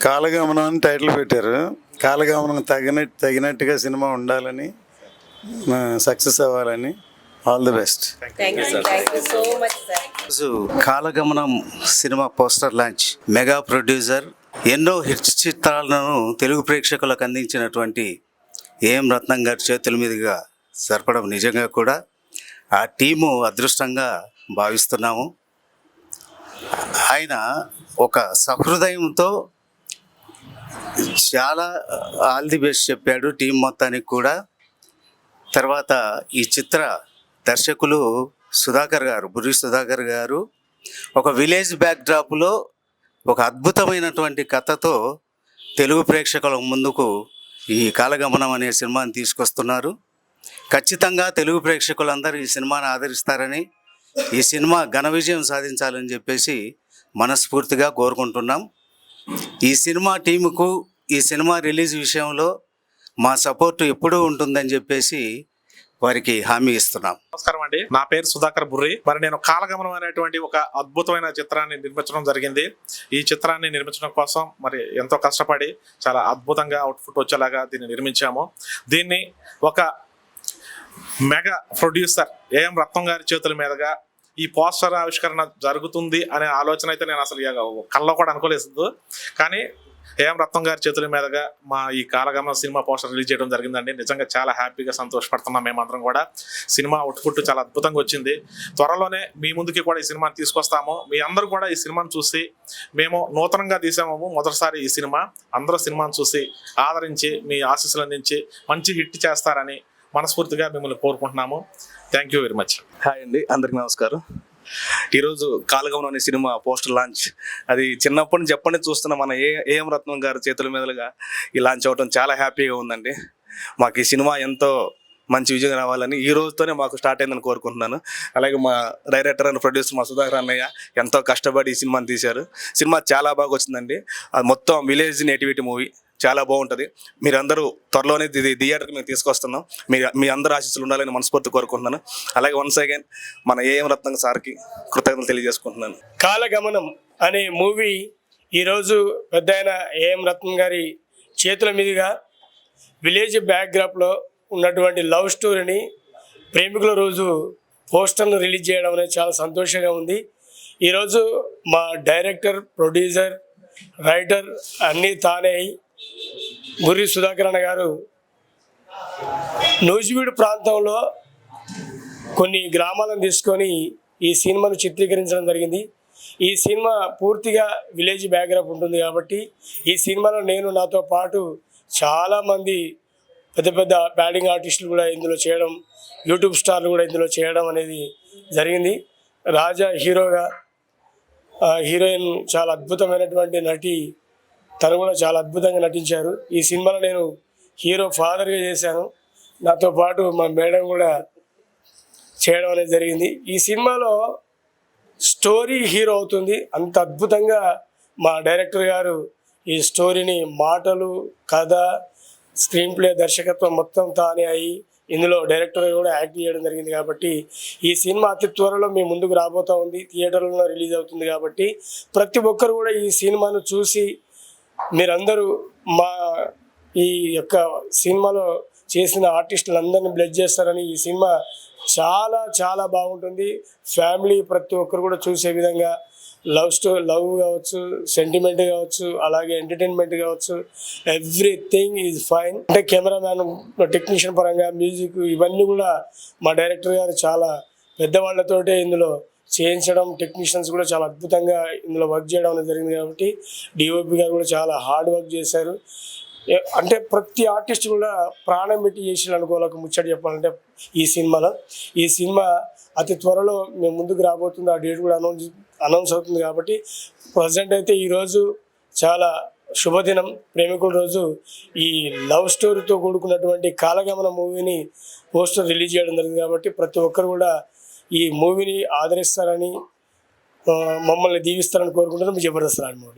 కాలగమనం అని టైటిల్ పెట్టారు. కాలగమనం తగినట్టుగా సినిమా ఉండాలని, సక్సెస్ అవ్వాలని. All the best. కాలగమనం cinema poster launch mega producer, ఎన్నో హిట్ చిత్రాలను తెలుగు ప్రేక్షకులకు అందించినటువంటి ఏఎం రత్నం గారి చేతుల మీదుగా జరపడం నిజంగా కూడా ఆ టీము అదృష్టంగా భావిస్తున్నాము. ఆయన ఒక సహృదయంతో చాలా ఆల్ ది బెస్ట్ చెప్పాడు టీం మొత్తానికి కూడా. తర్వాత ఈ చిత్ర దర్శకులు బుర్రి సుధాకర్ గారు ఒక విలేజ్ బ్యాక్డ్రాప్లో ఒక అద్భుతమైనటువంటి కథతో తెలుగు ప్రేక్షకుల ముందుకు ఈ కాలగమనం అనే సినిమాని తీసుకొస్తున్నారు. ఖచ్చితంగా తెలుగు ప్రేక్షకులందరూ ఈ సినిమాను ఆదరిస్తారని, ఈ సినిమా ఘన విజయం సాధించాలని చెప్పేసి మనస్ఫూర్తిగా కోరుకుంటున్నాం. ఈ సినిమా టీముకు ఈ సినిమా రిలీజ్ విషయంలో మా సపోర్టు ఎప్పుడూ ఉంటుందని చెప్పేసి వారికి హామీ ఇస్తున్నాం. నమస్కారం అండి, నా పేరు సుధాకర్ బుర్రి. మరి నేను కాలగమనం అనేటువంటి ఒక అద్భుతమైన చిత్రాన్ని నిర్మించడం జరిగింది. ఈ చిత్రాన్ని నిర్మించడం కోసం మరి ఎంతో కష్టపడి చాలా అద్భుతంగా అవుట్పుట్ వచ్చేలాగా దీన్ని నిర్మించాము. దీన్ని ఒక మెగా ప్రొడ్యూసర్ ఏఎం రత్నం గారి చేతుల మీదుగా ఈ పోస్టర్ ఆవిష్కరణ జరుగుతుంది అనే ఆలోచన అయితే నేను అసలు కల్లో కూడా అనుకోలేదు. కానీ ఏఎం రత్నం గారి చేతుల మీదుగా మా ఈ కాలగమనం సినిమా పోస్టర్ రిలీజ్ చేయడం జరిగిందండి. నిజంగా చాలా హ్యాపీగా సంతోషపడుతున్నాం మేమందరం కూడా. సినిమా అవుట్పుట్ చాలా అద్భుతంగా వచ్చింది. త్వరలోనే మీ ముందుకి కూడా ఈ సినిమాని తీసుకొస్తాము. మీ అందరూ కూడా ఈ సినిమాని చూసి, మేము నూతనంగా తీసాము మొదటిసారి ఈ సినిమా, అందరూ సినిమాని చూసి ఆదరించి మీ ఆశీస్సులు అందించి మంచి హిట్ చేస్తారని మనస్ఫూర్తిగా మిమ్మల్ని కోరుకుంటున్నాము. Thank you very much. Hi అండి, అందరికి నమస్కారం. ఈరోజు కాలగమనం అనే సినిమా పోస్టర్ లాంచ్, అది చిన్నప్పటి నుంచి ఎప్పటి నుంచి చూస్తున్న మన ఏఎం రత్నం గారి చేతుల మీదుగా ఈ లాంచ్ అవ్వడం చాలా హ్యాపీగా ఉందండి. మాకు ఈ సినిమా ఎంతో మంచి విజయం రావాలని ఈ రోజుతోనే మాకు స్టార్ట్ అయిందని కోరుకుంటున్నాను. అలాగే మా డైరెక్టర్ అండ్ ప్రొడ్యూసర్ మా సుధాకర్ అన్నయ్య ఎంతో కష్టపడి ఈ సినిమాని తీశారు. సినిమా చాలా బాగా వచ్చిందండి. అది మొత్తం విలేజ్ నేటివిటీ మూవీ, చాలా బాగుంటుంది. మీరందరూ త్వరలోనే థియేటర్కి మేము తీసుకొస్తున్నాం. మీ అందరూ ఆశీస్సులు ఉండాలని మనస్ఫూర్తి కోరుకుంటున్నాను. అలాగే వన్స్ అగైన్ మన ఏఎం రత్నం సార్కి కృతజ్ఞతలు తెలియజేసుకుంటున్నాను. కాలగమనం అనే మూవీ ఈరోజు పెద్ద ఆయన ఏఎం రత్నం గారి చేతుల మీదుగా విలేజ్ బ్యాక్డ్రాప్లో ఉన్నటువంటి లవ్ స్టోరీని ప్రేమికుల రోజు పోస్టర్ను రిలీజ్ చేయడం అనేది చాలా సంతోషంగా ఉంది. ఈరోజు మా డైరెక్టర్, ప్రొడ్యూసర్, రైటర్ అన్నీ తానే బుర్రి సుధాకర్ అన్న గారు నూజివీడు ప్రాంతంలో కొన్ని గ్రామాలను తీసుకొని ఈ సినిమాను చిత్రీకరించడం జరిగింది. ఈ సినిమా పూర్తిగా విలేజ్ బ్యాక్గ్రౌండ్ ఉంటుంది కాబట్టి ఈ సినిమాలో నేను, నాతో పాటు చాలామంది పెద్ద పెద్ద బ్యాటింగ్ ఆర్టిస్టులు కూడా ఇందులో చేయడం, యూట్యూబ్ స్టార్లు కూడా ఇందులో చేయడం అనేది జరిగింది. రాజా హీరోగా, హీరోయిన్ చాలా అద్భుతమైనటువంటి నటి, తను కూడా చాలా అద్భుతంగా నటించారు. ఈ సినిమాలో నేను హీరో ఫాదర్గా చేశాను. నాతో పాటు మా మేడం కూడా చేయడం అనేది జరిగింది. ఈ సినిమాలో స్టోరీ హీరో అవుతుంది. అంత అద్భుతంగా మా డైరెక్టర్ గారు ఈ స్టోరీని మాటలు, కథ, స్క్రీన్ ప్లే, దర్శకత్వం మొత్తం తానే అయ్యి ఇందులో డైరెక్టర్ కూడా యాక్ట్ చేయడం జరిగింది. కాబట్టి ఈ సినిమా అతి త్వరలో మీ ముందుకు రాబోతూ ఉంది. థియేటర్లలో రిలీజ్ అవుతుంది కాబట్టి ప్రతి ఒక్కరు కూడా ఈ సినిమాను చూసి మీరందరూ మా ఈ యొక్క సినిమాలో చేసిన ఆర్టిస్టులందరినీ బ్లెస్ చేస్తారని. ఈ సినిమా చాలా చాలా బాగుంటుంది. ఫ్యామిలీ ప్రతి ఒక్కరు కూడా చూసే విధంగా లవ్ కావచ్చు, సెంటిమెంట్ కావచ్చు, అలాగే ఎంటర్టైన్మెంట్ కావచ్చు, ఎవ్రీథింగ్ ఈజ్ ఫైన్. అంటే కెమెరామ్యాన్, టెక్నీషియన్ పరంగా, మ్యూజిక్, ఇవన్నీ కూడా మా డైరెక్టర్ గారు చాలా పెద్దవాళ్లతోటే ఇందులో చేయించడం, టెక్నీషియన్స్ కూడా చాలా అద్భుతంగా ఇందులో వర్క్ చేయడం అనేది జరిగింది. కాబట్టి డిఓపి గారు కూడా చాలా హార్డ్ వర్క్ చేశారు. అంటే ప్రతి ఆర్టిస్ట్ కూడా ప్రాణం పెట్టి చేసి అనుకోవాలకు ముచ్చట చెప్పాలంటే ఈ సినిమా అతి త్వరలో మేము ముందుకు రాబోతుంది. ఆ డేట్ కూడా అనౌన్స్ అవుతుంది. కాబట్టి ప్రజెంట్ అయితే ఈరోజు చాలా శుభదినం, ప్రేమికుల రోజు. ఈ లవ్ స్టోరీతో కూడుకున్నటువంటి కాలగమన మూవీని పోస్టర్ రిలీజ్ చేయడం జరిగింది. కాబట్టి ప్రతి ఒక్కరు కూడా ఈ మూవీని ఆదరిస్తారని, మమ్మల్ని దీవిస్తారని కోరుకుంటున్నాం. జబర్దస్త్ రాజమౌళి.